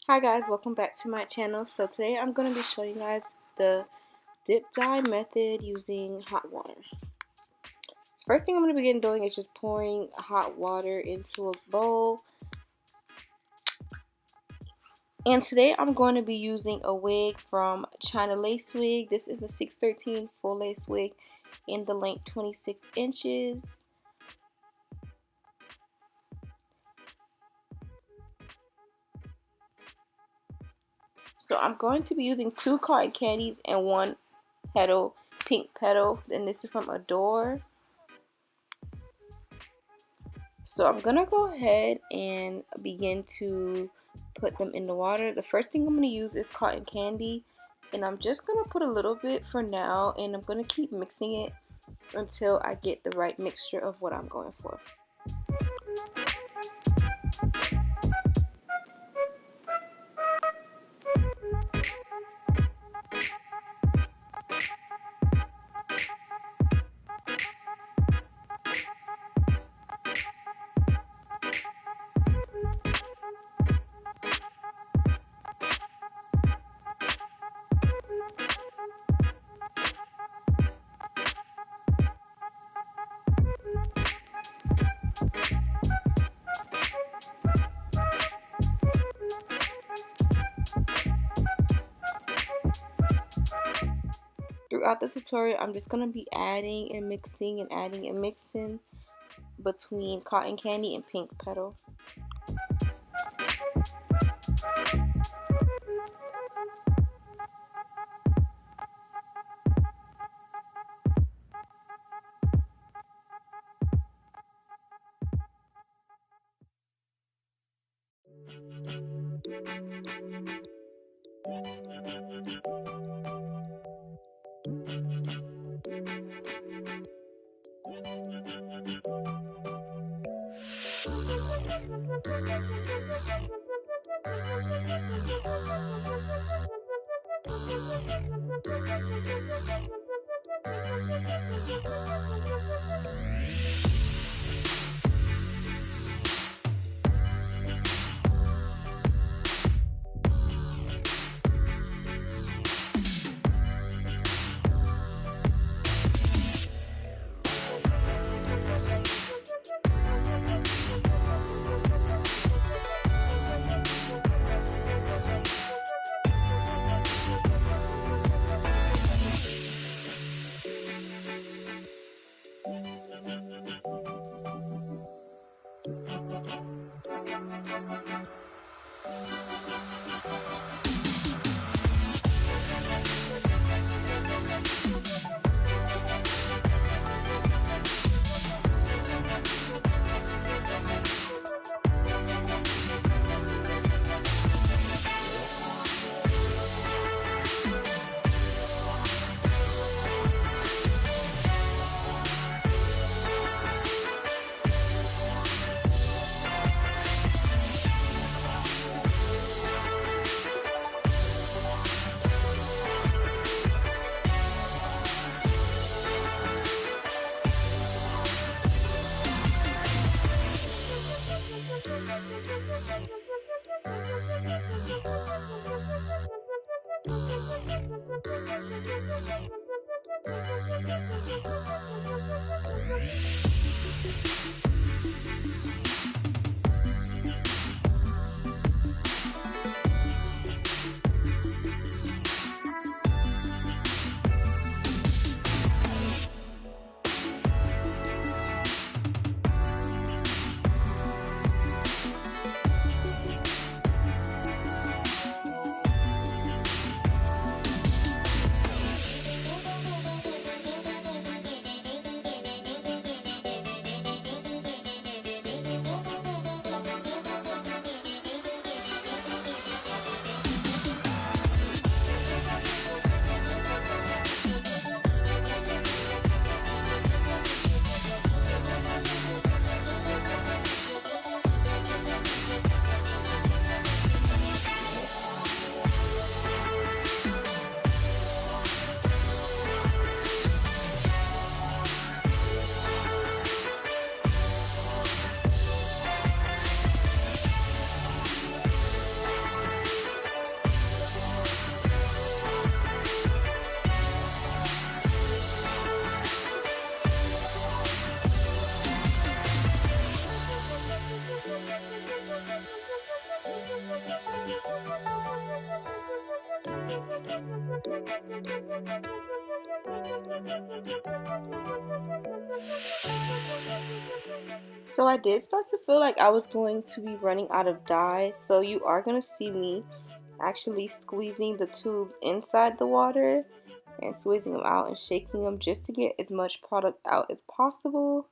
Hi guys, welcome back to my channel. So today I'm going to be showing you guys the dip dye method using hot water. First thing I'm going to begin doing is just pouring hot water into a bowl. And today I'm going to be using a wig from China Lace Wig. This is a 613 full lace wig in the length 26 inches. So I'm going to be using 2 cotton candies and 1 petal, pink petal, and this is from Adore. So I'm gonna go ahead and begin to put them in the water. The first thing I'm gonna use is cotton candy, and I'm just gonna put a little bit for now, and I'm gonna keep mixing it until I get the right mixture of what I'm going for. Throughout the tutorial, I'm just going to be adding and mixing and adding and mixing between cotton candy and pink petal. So I did start to feel like I was going to be running out of dye, so you are going to see me actually squeezing the tube inside the water and squeezing them out and shaking them just to get as much product out as possible.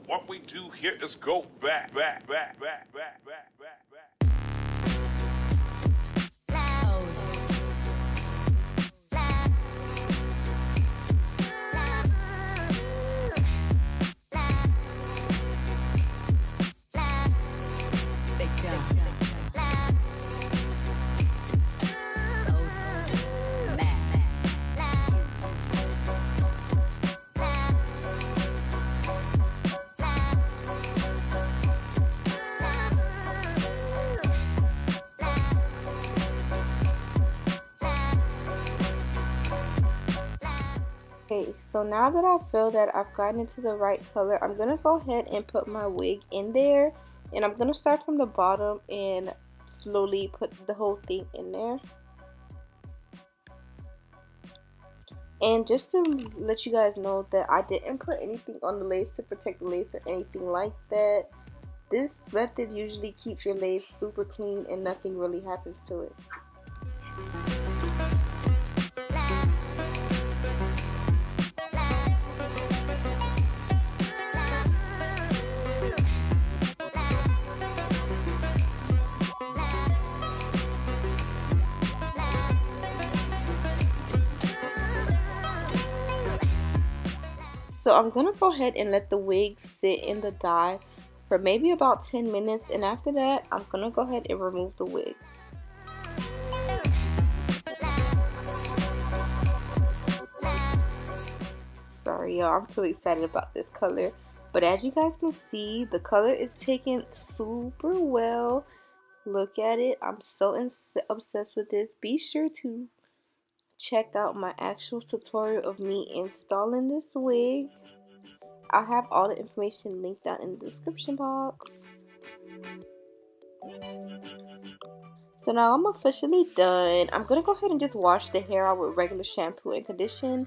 What we do here is go back. Okay, so now that I feel that I've gotten into the right color, I'm going to go ahead and put my wig in there. And I'm going to start from the bottom and slowly put the whole thing in there. And just to let you guys know that I didn't put anything on the lace to protect the lace or anything like that. This method usually keeps your lace super clean and nothing really happens to it. So I'm gonna go ahead and let the wig sit in the dye for maybe about 10 minutes, and after that I'm gonna go ahead and remove the wig. Sorry y'all, I'm too excited about this color, but as you guys can see, the color is taken super well. Look at it. I'm so obsessed with this. Be sure to check out my actual tutorial of me installing this wig. I'll have all the information linked down in the description box. So now I'm officially done. I'm gonna go ahead and just wash the hair out with regular shampoo and condition.